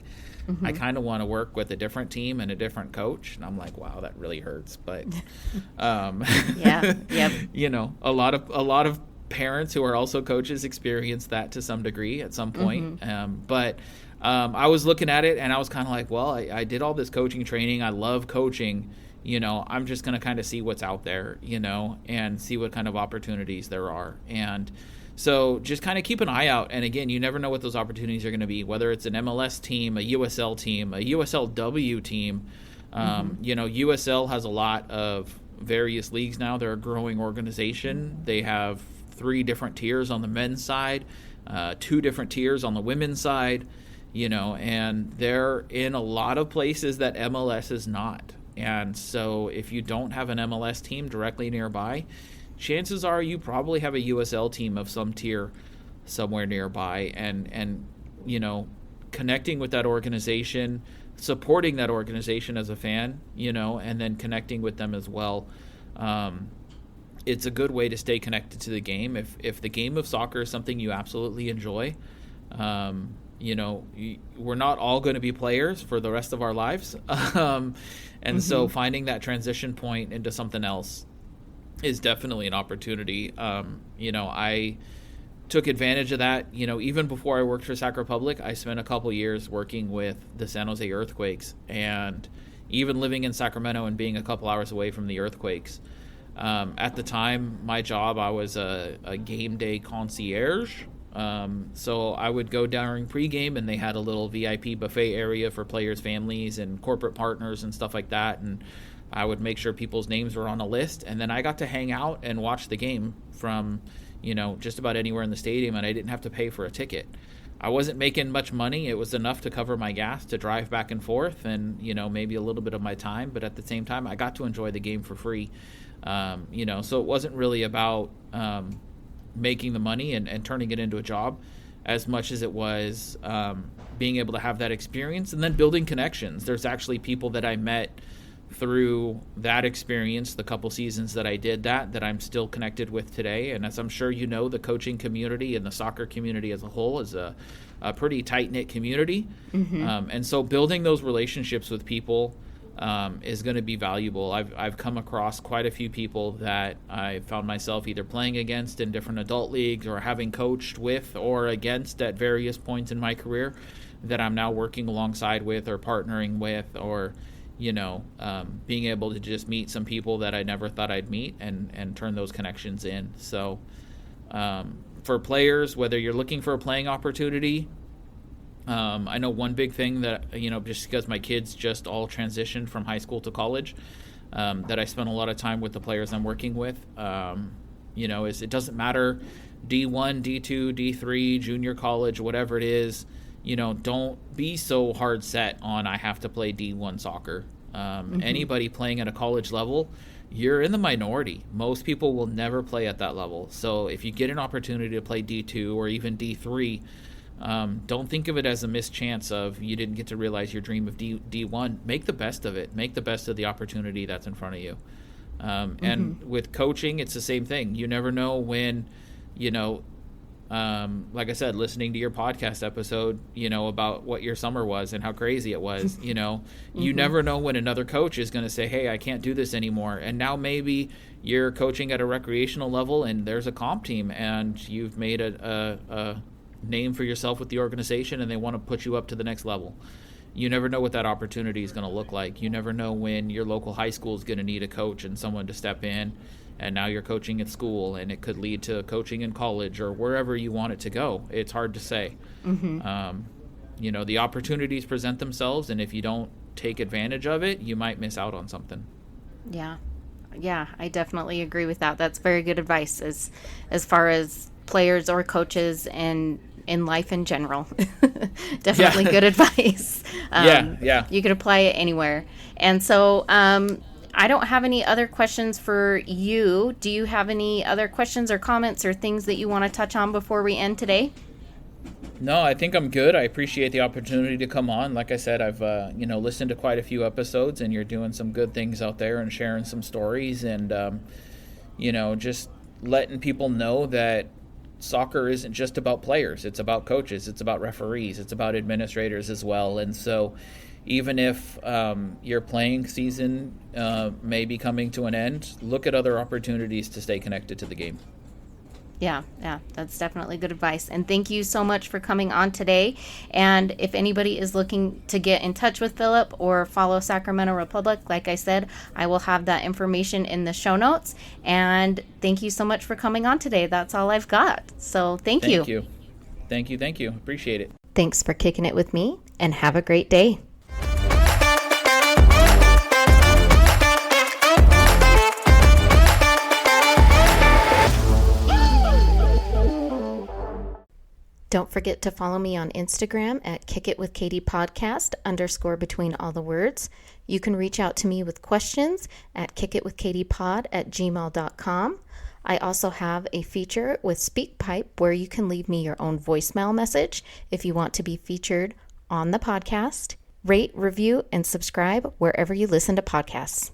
Speaker 1: I kind of want to work with a different team and a different coach." And I'm like, "Wow, that really hurts." But,
Speaker 2: yeah, yep.
Speaker 1: A lot of parents who are also coaches experience that to some degree at some point. But I was looking at it and I was kind of like, well, I did all this coaching training. I love coaching. I'm just going to kind of see what's out there, and see what kind of opportunities there are. And so just kind of keep an eye out. And again, you never know what those opportunities are going to be, whether it's an MLS team, a USL team, a USLW team. USL has a lot of various leagues now. They're a growing organization. They have 3 different tiers on the men's side, 2 different tiers on the women's side, and they're in a lot of places that MLS is not. And so if you don't have an MLS team directly nearby, chances are you probably have a USL team of some tier somewhere nearby, and connecting with that organization, supporting that organization as a fan, and then connecting with them as well. It's a good way to stay connected to the game. If the game of soccer is something you absolutely enjoy, we're not all going to be players for the rest of our lives. So finding that transition point into something else is definitely an opportunity. I took advantage of that. Even before I worked for Sac Republic, I spent a couple years working with the San Jose Earthquakes, and even living in Sacramento and being a couple hours away from the Earthquakes. At the time, my job, I was a game day concierge. So I would go during pregame, and they had a little VIP buffet area for players' families and corporate partners and stuff like that. And I would make sure people's names were on a list. And then I got to hang out and watch the game from, just about anywhere in the stadium, and I didn't have to pay for a ticket. I wasn't making much money. It was enough to cover my gas to drive back and forth and, maybe a little bit of my time. But at the same time, I got to enjoy the game for free. So it wasn't really about making the money and turning it into a job as much as it was being able to have that experience and then building connections. There's actually people that I met through that experience, the couple seasons that I did that I'm still connected with today. And as I'm sure the coaching community and the soccer community as a whole is a pretty tight-knit community. And so building those relationships with people is going to be valuable. I've come across quite a few people that I found myself either playing against in different adult leagues or having coached with or against at various points in my career that I'm now working alongside with or partnering with, or being able to just meet some people that I never thought I'd meet and turn those connections in. So for players, whether you're looking for a playing opportunity, I know one big thing that, just because my kids just all transitioned from high school to college, that I spent a lot of time with the players I'm working with, is it doesn't matter D1, D2, D3, junior college, whatever it is, don't be so hard set on I have to play D1 soccer. Anybody playing at a college level, you're in the minority. Most people will never play at that level. So if you get an opportunity to play D2 or even D3, don't think of it as a missed chance of you didn't get to realize your dream of D1. Make the best of it. Make the best of the opportunity that's in front of you. And with coaching, it's the same thing. You never know when, like I said, listening to your podcast episode, about what your summer was and how crazy it was, you never know when another coach is going to say, hey, I can't do this anymore. And now maybe you're coaching at a recreational level and there's a comp team and you've made a name for yourself with the organization and they want to put you up to the next level. You never know what that opportunity is going to look like. You never know when your local high school is going to need a coach and someone to step in, and now you're coaching at school and it could lead to coaching in college or wherever you want it to go. It's hard to say. The opportunities present themselves, and if you don't take advantage of it, you might miss out on something.
Speaker 2: Yeah, I definitely agree with that. That's very good advice as far as players or coaches and in life in general. Definitely good advice. You could apply it anywhere. And so I don't have any other questions for you. Do you have any other questions or comments or things that you want to touch on before we end today?
Speaker 1: No, I think I'm good. I appreciate the opportunity to come on. Like I said, I've listened to quite a few episodes, and you're doing some good things out there and sharing some stories, and just letting people know that soccer isn't just about players. It's about coaches. It's about referees. It's about administrators as well. And so, even if your playing season may be coming to an end, look at other opportunities to stay connected to the game.
Speaker 2: Yeah, that's definitely good advice. And thank you so much for coming on today. And if anybody is looking to get in touch with Filip or follow Sacramento Republic, like I said, I will have that information in the show notes. And thank you so much for coming on today. That's all I've got. So thank you.
Speaker 1: Thank you. Appreciate it.
Speaker 2: Thanks for kicking it with me, and have a great day. Don't forget to follow me on Instagram at kickitwithkatie_podcast _ between all the words. You can reach out to me with questions at kickitwithkatiepod@gmail.com. I also have a feature with SpeakPipe where you can leave me your own voicemail message if you want to be featured on the podcast. Rate, review, and subscribe wherever you listen to podcasts.